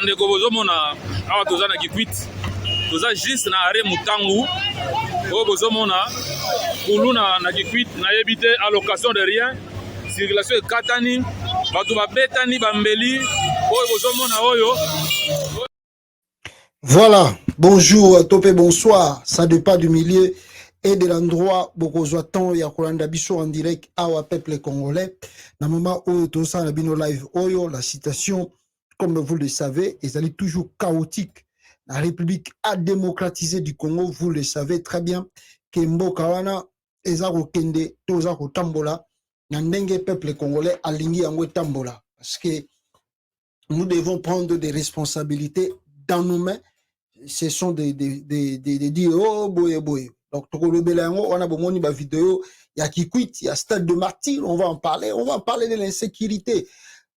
bandeko bozomona awa toza na kikwit toza juste na are mutangu oyo bozomona kulu na kikwit nayebi te allocation de rien circulation ekatani bato babetani bambeli oyo bozomona oyo. Voilà, bonjour, topé, bonsoir, ça dépend du milieu et de l'endroit Bokozoatan Yakolanda Bisso en direct à peuple congolais. Na moment où tout ça, live Oyo, la citation, comme vous le savez, est allée toujours chaotique. La République a démocratisé du Congo, vous le savez très bien, que Mbokawana, Ezaro Kende, Tozako Tambola, Nandenge peuple congolais, aligné en Tambola. Parce que nous devons prendre des responsabilités dans nos mains. Ce sont des dire oh boy boy. Donc on a besoin de vidéo, il y a qui quitte, il y a Stade de Martyr, on va en parler de l'insécurité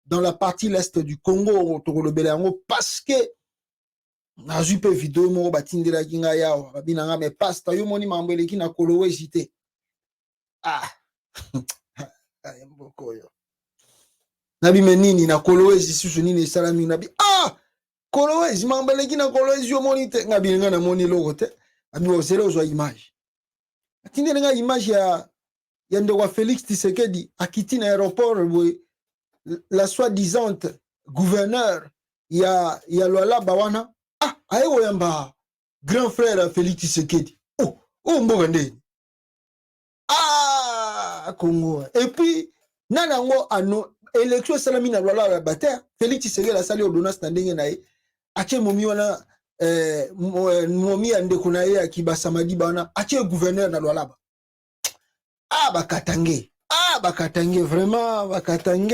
dans la partie l'est du Congo parce que na jupe vidéo mo batindela kinga yao babinanga me pasta yo moni mambele kina kolowe jité ah mboko yo nabi menini na kolowe jisusu nini salami nabi ah Kolowezi mambele kina kolowezi yo moni te nga bilinga na moni logo te ami ozele ozwa image atinde nga image ya ndeko Félix Tshisekedi akiti na aéroport boy la soi-disant gouverneur ya Luala Bawana ah ayo yamba grand frère Félix Tshisekedi oh mboga ndeni ah Congo et puis nanango ano élection salami na Luala Bater Félix Tshisekedi la sali ordonnance standing na ye ache momi wana momi ande kuna ye akibasa madiba wana ache gouverneur na Lualaba bakatange vraiment bakatange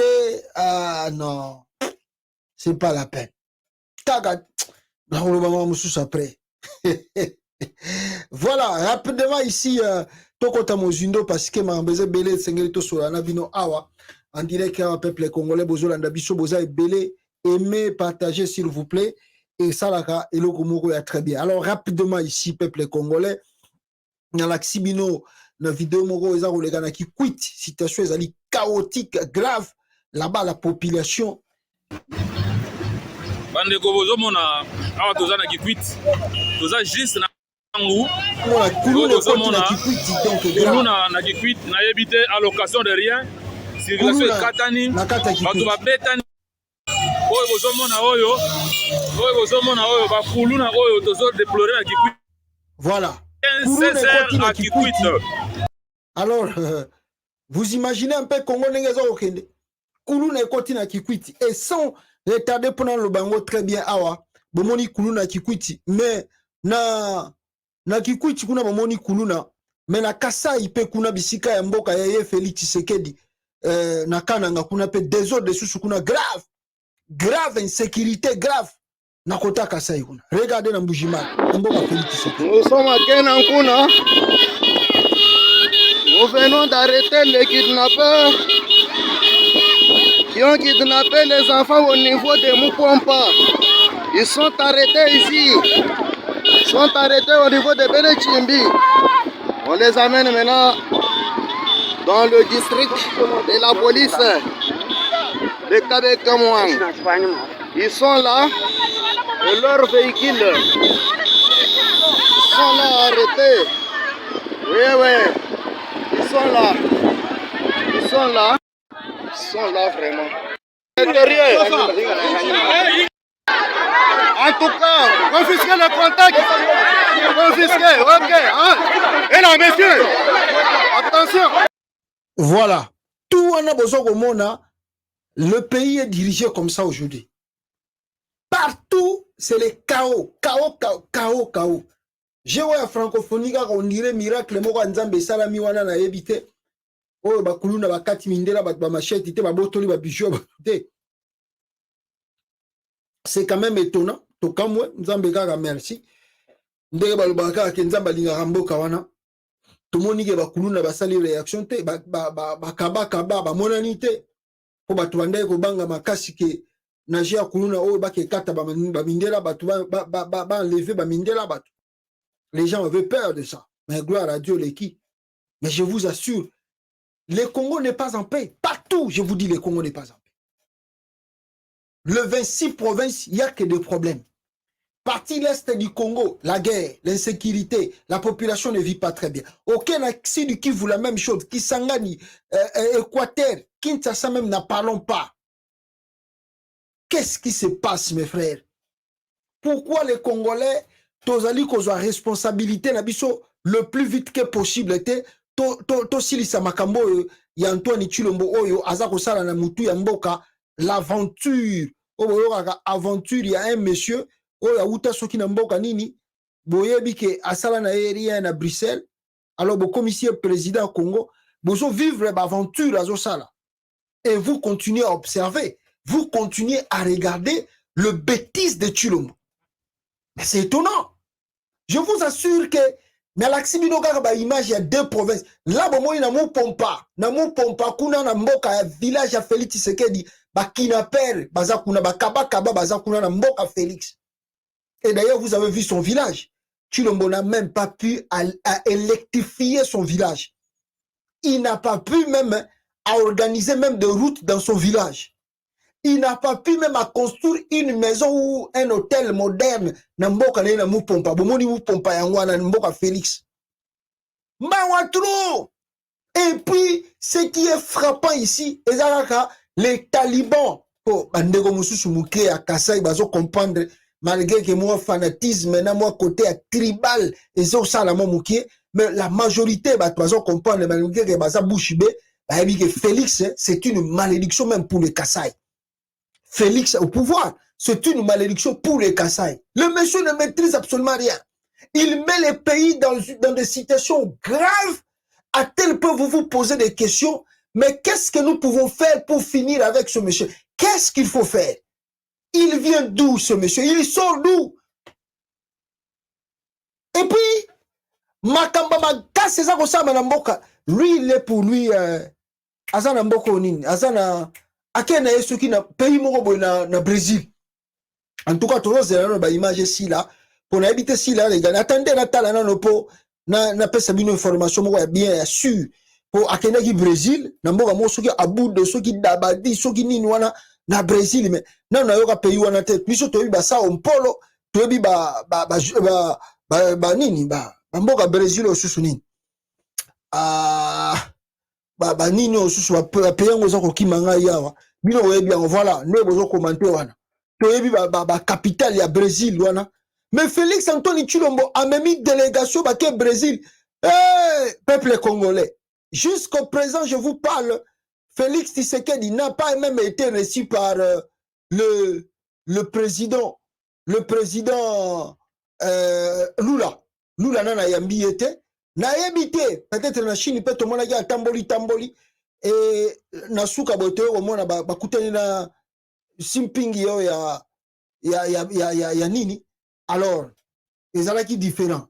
non c'est pas la peine taga na holobama mususu après. Voilà rapidement ici tokota mozindo parce que mambeze belé sengeli to solana bino awa en direct à peuple congolais bozolanda biso boza belé aimez partager s'il vous plaît. Et ça, là, et le très bien. Alors, rapidement, ici, peuple congolais, dans l'axibino, dans la vidéo, les gens qui quittent, situation est chaotique, grave. Là-bas, la population. Bande Kobozo, mona, awa tozana qui quitte. Toza juste na ngou. Kuluna qui quitte, donc, Kuluna na qui quitte, na yebite allocation de rien. Circulation katani. Bato babetani. Oyo bozomona oyo bakuluna oyo tozo déplorer na Kikwit. Voilà. 16h à Kikwit. Alors vous imaginez un peu Congo n'engezo okende. Kuluna ekoti na Kikwit et sans retarder pendant le bango très bien awa. Bomoni kuluna Kikwit mais na Kikwit kuna bomoni kuluna mais na Kasai pe kuna bisika ya mboka ya Félix Tshisekedi na kananga kuna pe désordre sous kuna grave insécurité grave nakota Kasai kuna regardez na Mbujima mboka Félix Tshisekedi. Nous sommes à Kenankuna. Nous venons d'arrêter les kidnappeurs qui ont kidnappé les enfants au niveau de Mukwampa. Ils sont arrêtés ici. Ils sont arrêtés au niveau de Benechimbi. On les amène maintenant dans le district de la police de Kabekamouang. Ils sont là et leurs véhicules sont là arrêtés. Oui. Ils sont là. Ils sont là vraiment. En tout cas, confisquez le contact. Confisquez, ok. Hein? Et là, messieurs, attention. Voilà. Tout on a besoin au monde. Le pays est dirigé comme ça aujourd'hui. Partout, c'est le chaos. Chaos. J'ai vu la francophonie, on dirait miracle, moi, Nzambe, salami, wana na ebite. Oh, bakuluna, bakati mindela, ba machette, ba botoli, ba bijou, ba tout. C'est quand même étonnant. Tokamwe, Nzambe kaka merci. Ndenge balobaka ke Nzambe linga ramboka wana. Tout le monde dit bakuluna basali réaction te, kaba, ba monanité. Po batu bandai ko banga makasi ke nagia kuluna o bake kata ba mindela batu ba enlever ba mindela batu. Les gens avaient peur de ça. Mais gloire à Dieu les qui. Mais je vous assure, le Congo n'est pas en paix. Partout, je vous dis, le Congo n'est pas en paix. le 26 provinces, il n'y a que des problèmes. Partie l'Est du Congo, la guerre, l'insécurité, la population ne vit pas très bien. Aucun accès du Kivu, la même chose. Kisangani, Équateur, Kinshasa même, n'en parlons pas. Qu'est-ce qui se passe, mes frères? Pourquoi les Congolais, tozali kozwa responsabilité na biso le plus vite que possible était to silisa makambo ya Antoine Chilombo oyo aza kosala na mutu ya mboka l'aventure oyo aventure ya un monsieur oyo auta soki na mboka nini boyebi ke asala na rien na Bruxelles alors bo commissaire président Congo bozo vivre l'aventure azo sala et vous continuez à observer, vous continuez à regarder le bêtise de Chilombo. Mais c'est étonnant. Je vous assure que dans l'accident de image, il y a deux provinces. Là, il y a mon pompa. Na mon pompa, kuna na mboka village à Félix Tshisekedi, ba kinaper, bazakuna, ba kaba, bazakuna na mboka Félix. Et d'ailleurs, vous avez vu son village. Chilombo n'a même pas pu à électrifier son village. Il n'a pas pu même à organiser même des routes dans son village. Il n'a pas pu même à construire une maison ou un hôtel moderne na mboka na mupompa. Bomoni mupompa yangwa na mboka Félix. Mawa trop. Et puis, ce qui est frappant ici, les talibans, oh, bandego mususu muke à Kassai, bazo comprendre, malgré que moi fanatisme, maintenant moi côté tribal, et ça la muke, mais la majorité, bazo comprendre, malgré que baza bouchibe, que Félix, c'est une malédiction même pour les Kassai. Félix au pouvoir, c'est une malédiction pour les Kassai. Le monsieur ne maîtrise absolument rien. Il met les pays dans des situations graves, à tel point vous vous posez des questions, mais qu'est-ce que nous pouvons faire pour finir avec ce monsieur? Qu'est-ce qu'il faut faire? Il vient d'où ce monsieur? Il sort d'où? Et puis, Makamba Maga, c'est ça qu'on sait, lui, il est pour lui, Azana Mboko Nini, Azana. Akena yesuki na pays moko na Brésil. En tout cas, tout le ba image ici là pour habiter ici là les gars. Attendez na tala na nopo na pesa bino information moko bien sûr pour akena ki Brésil na mboka mo soki abude soki dabadi soki nini wana na Brésil mais na yoka pays wana te biso to ba Sao Paulo to bi ba nini ba mboka Brésil osusu nini ba nini osusu ba peyango za kokimanga yawa bino oyebi yango voilà ne bozo commenter wana toyebi ba capitale ya Brésil wana mais Félix Antoine Chilombo a même mis délégation ba ke Brésil peuple congolais jusqu'au présent je vous parle Félix Tshisekedi n'a pas même été reçu par le président Lula nana yambi était na yebite peut-être na Chine peut to mona ya tamboli et na suka bote o mona bakutani na simping yo ya nini alors ezalaki différent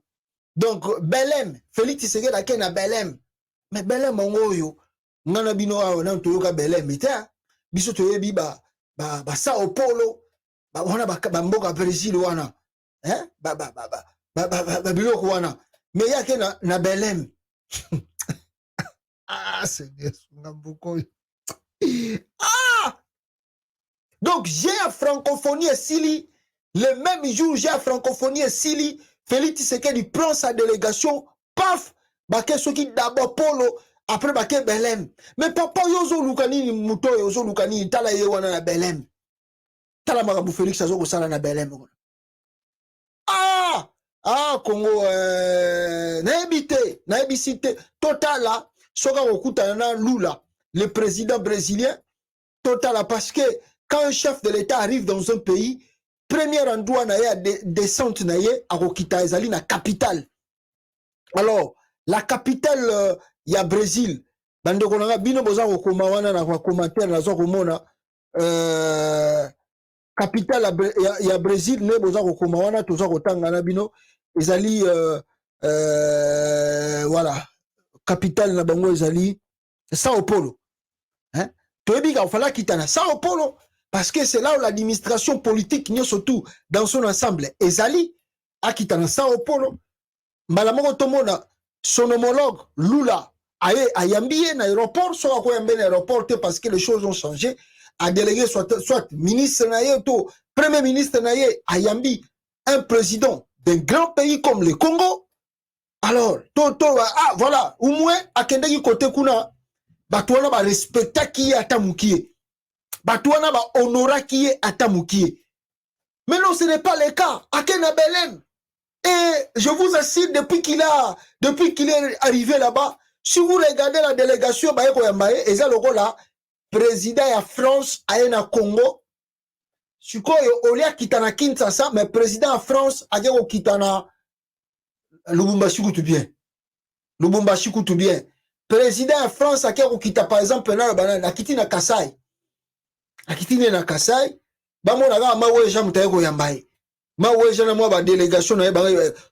donc Belém Félix Tshisekedi a na Belém mais Belém ngoyo ngana bino awa na toyoka Belém ita biso toyebi ba Sao Paulo ba wana ba mboka Brésil wana hein ba biloko wana mais il y a que na Belém. Ah, c'est bien. Ah! Donc, j'ai à francophonie et Sili, le même jour, j'ai à francophonie et Sili, Félix Tshisekedi prend sa délégation, paf, baké soki d'abord Polo, après baké Belém. Mais papa, yozo lukani muto, yozo lukani, tala yewana na Belém. Tala marabu Félix azo sala na Belém. Ah! Ah, Congo, naébité, total là, soka okuta na Lula, le président brésilien, total là, parce que quand un chef de l'État arrive dans un pays, premier endroit na ya descente na ye, akokita ezali na capitale. Alors, la capitale, y a Brésil, bande konanga, bino boza kokoma wana na kwa commentaire na zo komona, capitale ya Brésil, ne boza kokoma wana, toza kotanga na bino, ezali voilà capitale na bango ezali Sao Paulo hein toyebi ka fala kitana Sao Paulo parce que c'est là où l'administration politique n'y surtout dans son ensemble ezali akitana Sao Paulo mbala moko tomona son homologue Lula ayambié na aéroport so ko yambe na aéroport parce que les choses ont changé a délégué soit ministre Nayeto, premier ministre Naye, Ayambi, un président d'un grand pays comme le Congo. Alors, voilà, au moins, à Kendeki côté Kuna, Batouana va respecter qui est Atamukie. Batouana va honorer qui est Atamukie. Mais non, ce n'est pas le cas. Akena Belen. Et je vous assure, depuis qu'il est arrivé là-bas, si vous regardez la délégation, et ça, le là, président de France, à Congo, si vous voulez quitter Kinshasa, mais président de France, a quitter Lubumbashi tout bien. Lubumbashi tout bien. Président de France, a quitter par exemple, na kiti na Kasai. Na kiti na Kasai, bamonaga mawe jamutaye yambaye. Maweja moi délégation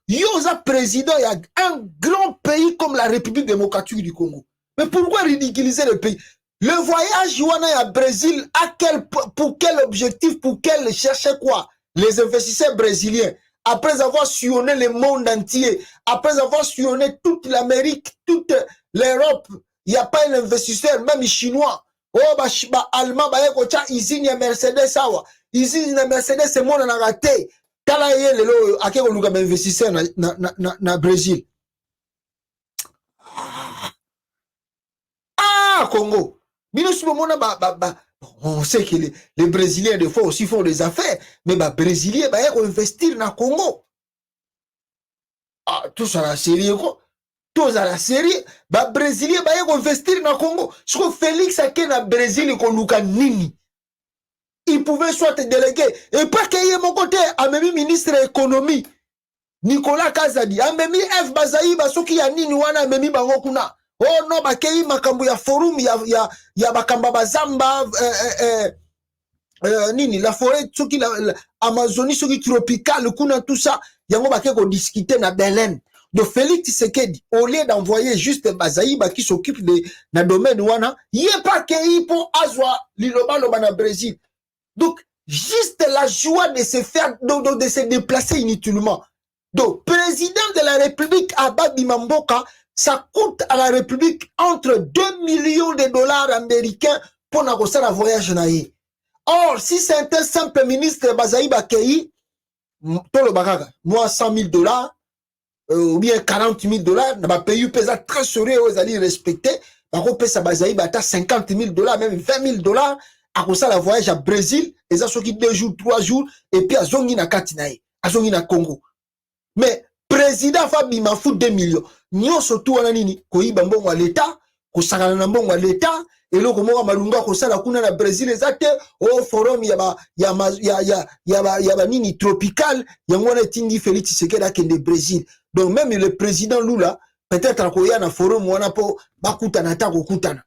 yoza président il y a un grand pays comme la République démocratique du Congo. Mais pourquoi ridiculiser le pays? Le voyage Yoana à Brésil pour quel objectif, pour quel chercher quoi? Les investisseurs brésiliens, après avoir sillonné le monde entier, après avoir sillonné toute l'Amérique, toute l'Europe, il n'y a pas un investisseur, même chinois. Oh allemand usine ya Mercedes sawa. Usine ya Mercedes c'est mon na raté. Kala ye lelo akeko luka investisseur na Brésil. Ah Congo. On sait que les Brésiliens des fois aussi font des affaires, mais les Brésiliens ils investir na Congo. Ah tout ça la série quoi. Tout ça la série, les Brésiliens ils investir na Congo. Ce que Félix a na Brésil ko luka nini. Il pouvait soit délégué. Et pas qu'il y ait mon côté, a même ministre de l'économie, Nicolas Kazadi, a même F. Bazaï, Basoki, ya nini wana, même Bangokuna. Oh non, ba kei makambu ya forum, ya bakamba bazamba, nini, la forêt, soki la Amazonie, soki tropicale, kuna tout ça, yango baké ko discuter na Belen. Donc Félix Tshisekedi, au lieu d'envoyer juste Bazaïba qui s'occupe de na domaine wana, yé pas kei pour azwa liloba loba na Brésil. Donc, juste la joie de se faire, de se déplacer inutilement. Donc, président de la République Abadi Mamboka, ça coûte à la République entre 2 millions de dollars américains pour négocier un voyage naïe. Or, si c'est un simple ministre Bazaïba Kei, moi 100 000 dollars, ou bien 40 000 dollars, n'a pas payé pesa très sérieux aux alliés respectés, par contre, ça Bazaïba à 50 000 dollars, même 20 000 dollars, à cause de la voyage à Brésil, et ça sont 2 jours, 3 jours, et puis à Zongi na Katinaï, à Zongi na Congo. Mais président Fabi m'a foutu 2 millions. Nyo surtout à nini, ko iba mbongo à l'État, ko sakana na mbongo à l'État, et là ko mo malunga ko sala kuna na Brésil ezate, au forum yaba nini tropical, yangona tindi Félix Tshisekedi akende Brésil. Donc même le président Lula, peut-être ko ya na forum wana po bakutana ta ko kutana.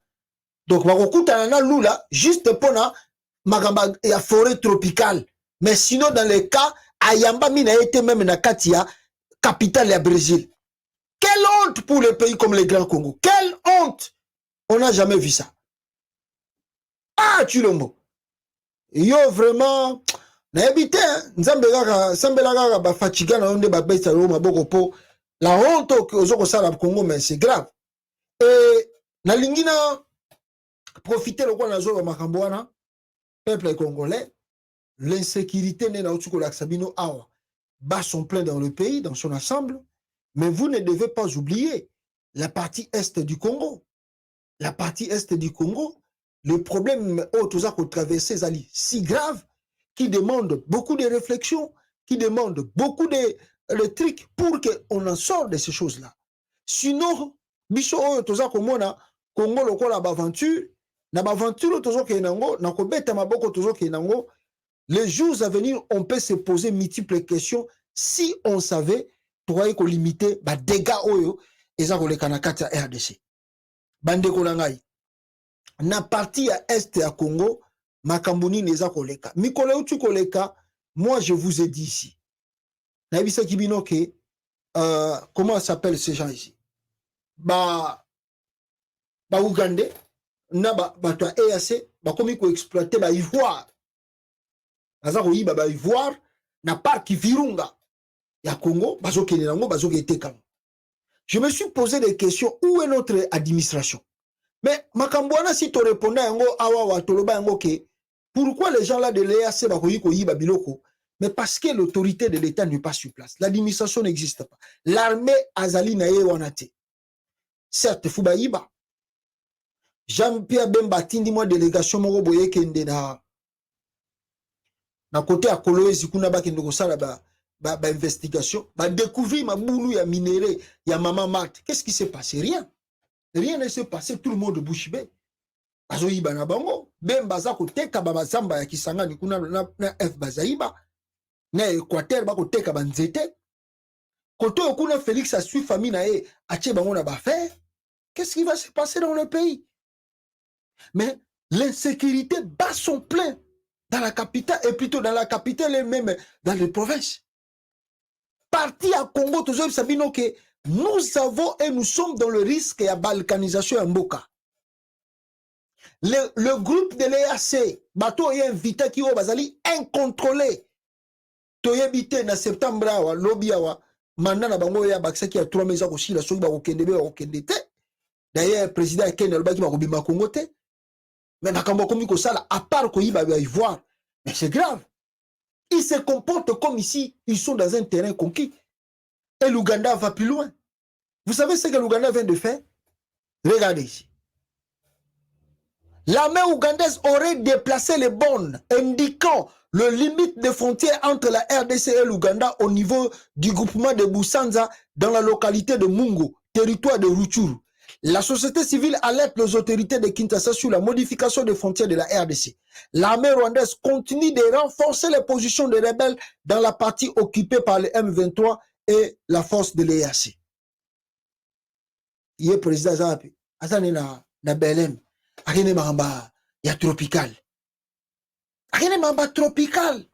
Donc, Marokouta na Lula, juste pour la forêt tropicale. Mais sinon, dans les cas, Ayamba Mina été même na Katia, capitale du Brésil. Quelle honte pour les pays comme le Grand Congo. Quelle honte. On n'a jamais vu ça. Ah, tu le mot. Yo, vraiment, na habité, Nzambelaga, ba fatiga na onde ba besa ro maboko po. La honte que aux ça la Congo, mais c'est grave. Et, na lingina, profiter le roi Nazo Makambouana, peuple congolais, l'insécurité n'est pas au Sabino Awa. Bas sont pleins dans le pays, dans son ensemble, mais vous ne devez pas oublier la partie est du Congo. La partie est du Congo, le problème tout ça qu'on traverse si grave, qui demande beaucoup de réflexion, qui demande beaucoup de trucs pour qu'on en sorte de ces choses-là. Sinon, biso tout ça comme on a Congo le la aventure. Les jours à venir, on peut se poser multiples questions si on savait pour limiter les dégâts et ça les kanakata RDC. Bande kolangai. Na partie à est à Congo, makambuni neza koleka. Mikole utu koleka, moi je vous ai dit ici. Na bisa kibino ke comment s'appellent ces gens ici? Ba Ougandais na bato EAC bakomi ko exploiter ba ivoire baza ko yiba ba ivoire na parc Virunga ya Congo bazokene nango bazokete. Je me suis posé des questions, où est notre administration? Mais makambwana si to répondais yango awa wa toloba yango ke Pourquoi les gens là de l'EAC bakoyi koyiba biloko? Mais parce que l'autorité de l'État n'est pas sur place. L'administration n'existe pas. L'armée azali na ye wanate. Certes, Foubaïba. Jean-Pierre Bemba tindi moi délégation moko boye kende na côté à Koloezi kuna ba kende ko sala ba investigation, ba découvrir ma boulou ya minéré, ya maman Marthe. Qu'est-ce qui s'est passé? Rien. Rien ne s'est passé, tout le monde bouche bée. Azo yiba na bango, Bemba za ko teka ba bazamba ya Kisangani kuna na F bazaiba. Na Équateur ba ko teka ba nzete. Koto kuna Félix a suivi famille na e ache bango na ba faire. Qu'est-ce qui va se passer dans le pays? Mais l'insécurité bat son plein dans la capitale, et plutôt dans la capitale et même dans les provinces. Parti à Congo, toujours Sabino que nous avons et nous sommes dans le risque de la balkanisation en Mboka. Le groupe de l'EAC, bateau est invité qui est bazali incontrôlé. Toyebite na septembre awa lobby awa mandana bango ya baksa qui a 3 meses aussi la soki ba okende be okende te. D'ailleurs président Ken Alba qui va kobima Congo te. Mais nakambo komi ko sala à part ko yiba ba ivoire. Mais c'est grave. Ils se comportent comme ici, ils sont dans un terrain conquis. Et l'Ouganda va plus loin. Vous savez ce que l'Ouganda vient de faire? Regardez ici. L'armée ougandaise aurait déplacé les bornes indiquant le limite de frontière entre la RDC et l'Ouganda au niveau du groupement de Busanza dans la localité de Mungo, territoire de Rutshuru. La société civile alerte les autorités de Kinshasa sur la modification des frontières de la RDC. L'armée rwandaise continue de renforcer les positions des rebelles dans la partie occupée par le M23 et la force de l'EAC. Il est président Zapi. Azane na Belém. Akene mamba ya tropical. Akene mamba tropical.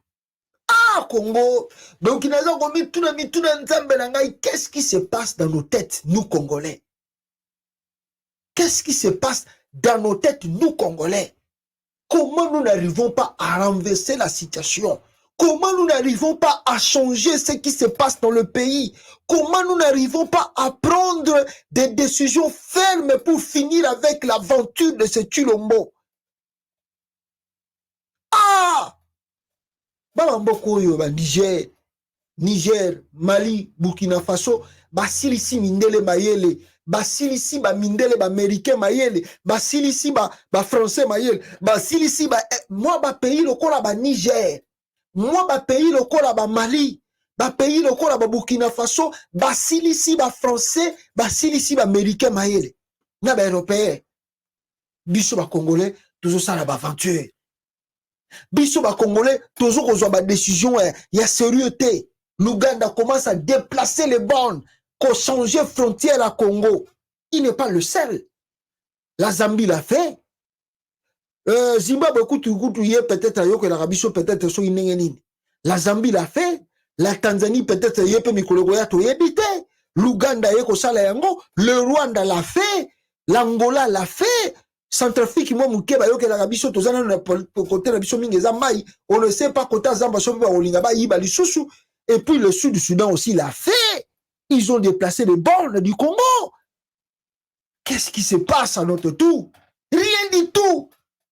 Ah, Congo. Donc, il a dit, qu'est-ce qui se passe dans nos têtes, nous, Congolais? Qu'est-ce qui se passe dans nos têtes, nous, Congolais? Comment nous n'arrivons pas à renverser la situation? Comment nous n'arrivons pas à changer ce qui se passe dans le pays? Comment nous n'arrivons pas à prendre des décisions fermes pour finir avec l'aventure de ce Tulombo? Ah! Niger, Mali, Burkina Faso, basilisi mindele mayele, basilisi ba mindele ba américain mayele, basilisi ba français mayele, basilisi ba moi ba pays lokola ba Niger, moi ba pays lokola ba Mali, ba pays lokola ba Burkina Faso, basilisi ba français, basilisi ba américain mayele, na ba européen, biso ba congolais, toujours ça la ba aventure. Biso ba congolais, toujours qu'on ba décision, il y a sérieuxté. L'Ouganda commence à déplacer les bornes, qu'on change frontière à Congo. Il n'est pas le seul. La Zambie l'a fait. Zimbabwe peut-être l'Arabie peut-être so inengenini. La Zambie l'a fait. La Tanzanie peut-être yepe mikologoya to yebite. L'Ouganda yeko sala yango. Le Rwanda l'a fait. L'Angola l'a fait. Centrafrique moi mukeba yoke l'Arabie so tozana na côté l'Arabie so mingeza mai. On ne sait pas côté Zamba so ba olinga ba yiba lisusu. Et puis le sud du Soudan aussi l'a fait. Ils ont déplacé les bornes du Congo. Qu'est-ce qui se passe à notre tour? Rien du tout.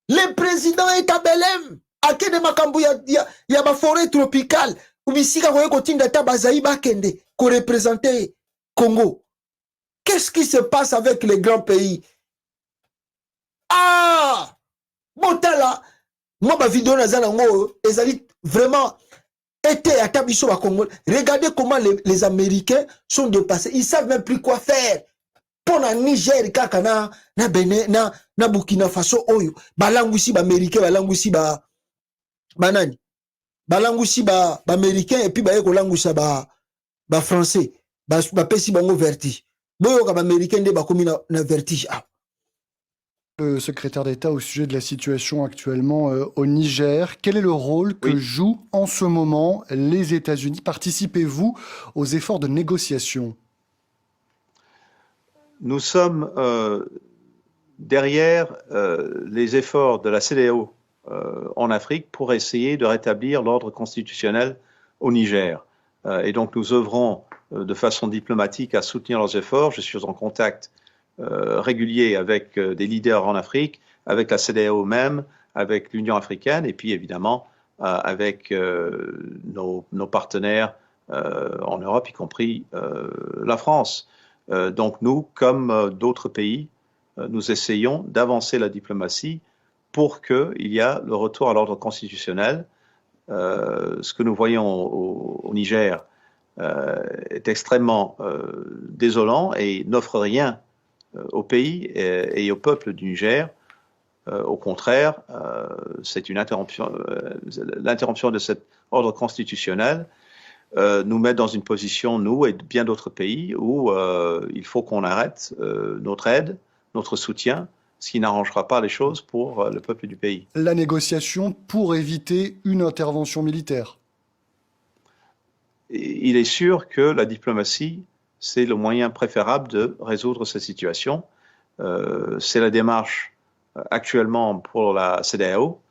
Le président est à Belém. À Kende Makambu, il y a ma forêt tropicale. Où ici, quand on continue d'être Bazaïba Kende, qu'on représente Congo. Qu'est-ce qui se passe avec les grands pays? Ah! Bon, là, moi, ma vidéo, elle vraiment. Regardez comment les Américains sont dépassés. Ils ne savent même plus quoi faire. Pour la Niger, na Benin, na Burkina Faso, oyo. Balangousi ba Américain, balangousi ba banani. Balangousi ba Américain et puis ba eko langousa ba Français. Ba pesi bango vertige. Boyo ka ba Américain de ba komi na vertige. Ah. Le secrétaire d'État au sujet de la situation actuellement au Niger. Quel est le rôle que jouent en ce moment les États-Unis? Participez-vous aux efforts de négociation? Nous sommes derrière les efforts de la CEDEAO en Afrique pour essayer de rétablir l'ordre constitutionnel au Niger. Et donc nous œuvrons de façon diplomatique à soutenir leurs efforts. Je suis en contact régulier avec des leaders en Afrique, avec la CEDEAO même, avec l'Union africaine et puis évidemment avec nos partenaires en Europe, y compris la France. Donc nous, comme d'autres pays, nous essayons d'avancer la diplomatie pour qu'il y ait le retour à l'ordre constitutionnel. Ce que nous voyons au Niger est extrêmement désolant et n'offre rien au pays et au peuple du Niger. Au contraire, c'est une interruption, l'interruption de cet ordre constitutionnel nous met dans une position, nous et bien d'autres pays, où il faut qu'on arrête notre aide, notre soutien, ce qui n'arrangera pas les choses pour le peuple du pays. La négociation pour éviter une intervention militaire. Il est sûr que la diplomatie, c'est le moyen préférable de résoudre cette situation. C'est la démarche actuellement pour la CEDEAO.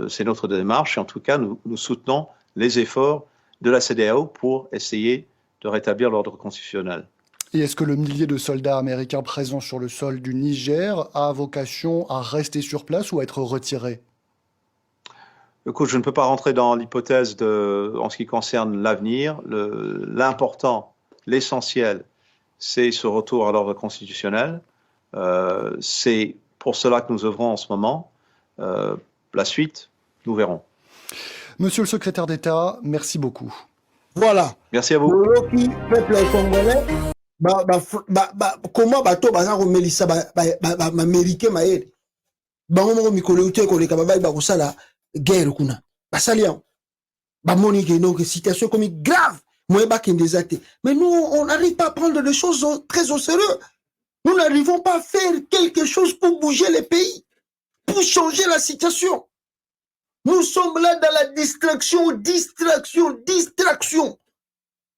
C'est notre démarche et en tout cas, nous soutenons les efforts de la CEDEAO pour essayer de rétablir l'ordre constitutionnel. Et est-ce que le millier de soldats américains présents sur le sol du Niger a vocation à rester sur place ou à être retiré? Écoute, je ne peux pas rentrer dans l'hypothèse en ce qui concerne l'avenir. L'important, l'essentiel, c'est ce retour à l'ordre constitutionnel. C'est pour cela que nous œuvrons en ce moment. La suite, nous verrons. Monsieur le secrétaire d'État, merci beaucoup. Voilà. Merci à vous. Le peuple congolais, comment bato baza ko melisa américain maele. Bango mo mikolo uté ko leka babai ba kosala guerre kuna. Basali yan. Ba moni que donc situation comme grave. Moi ba kendezate. Mais nous on n'arrive pas à prendre les choses très au sérieux. Nous n'arrivons pas à faire quelque chose pour bouger les pays, pour changer la situation. Nous sommes là dans la distraction.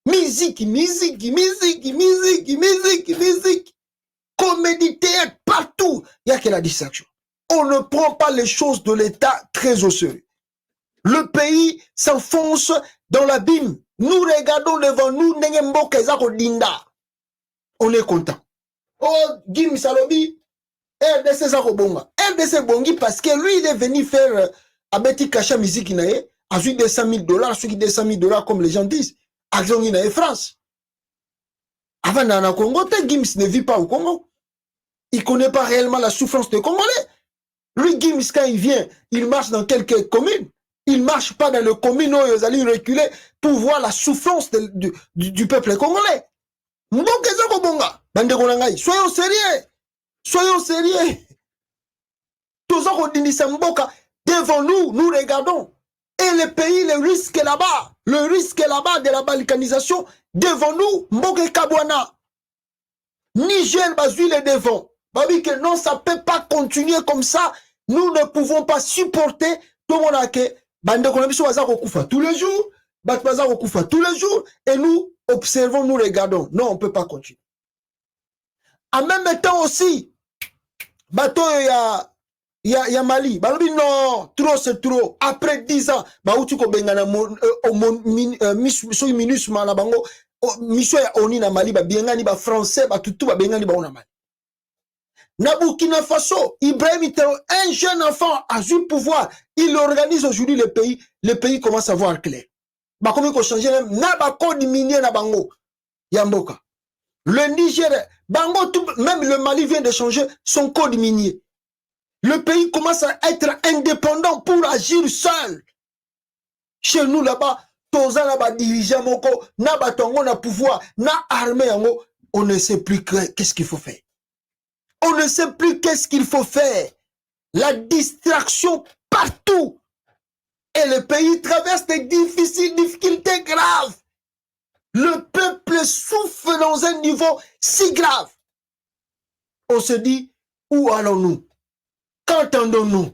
Musique. Comédie, théâtre, partout. Il n'y a que la distraction. On ne prend pas les choses de l'État très au sérieux. Le pays s'enfonce dans l'abîme. Nous regardons devant nous, on est content. Oh, Gim Salobi, RDC Zarobonga. RDC Bongi parce que lui, il est venu faire Abeti Kacha musique inae, à celui de $200 000, celui de $200 000 comme les gens disent. Action inae France. Avant dans Congo, Gims ne vit pas au Congo. Il ne connaît pas réellement la souffrance des Congolais. Lui, Gims, quand il vient, il marche dans quelques communes. Il ne marche pas dans les communes où ils allaient reculer pour voir la souffrance du peuple congolais. Soyons sérieux. Soyons sérieux. Devant nous, nous regardons. Et le pays, le risque est là-bas. Le risque est là-bas de la balkanisation. Devant nous, Mboke Kabwana. Niger Bazouil est devant. Babi que non, ça ne peut pas continuer comme ça. Nous ne pouvons pas supporter tout le monde a que Bande Konabiso Waza Rokufa tous les jours. Batbaza Rokufa tous les jours. Et nous observons, nous regardons. Non, on ne peut pas continuer. En même temps aussi, bateau il y a Mali. Balobi non, trop c'est trop. Après 10 ans, ba uti ko bengana minus mala bango mission ya oni na Mali ba bengani ba français ba tutu ba bengani ba ona Mali. Na Burkina Faso, Ibrahim Traoré, un jeune enfant a eu le pouvoir. Il organise aujourd'hui le pays commence à voir clair. Ba comment ko changer na ba code minier na bango Yamboka. Le Niger, bango tout, même le Mali vient de changer son code minier. Le pays commence à être indépendant pour agir seul. Chez nous là-bas, toza là-bas dirigeant moko, na batongo na pouvoir, na armée yango, on ne sait plus qu'est-ce qu'il faut faire. On ne sait plus qu'est-ce qu'il faut faire. La distraction partout. Et le pays traverse des difficultés graves. Le peuple souffre dans un niveau si grave. On se dit, où allons-nous? Qu'entendons-nous?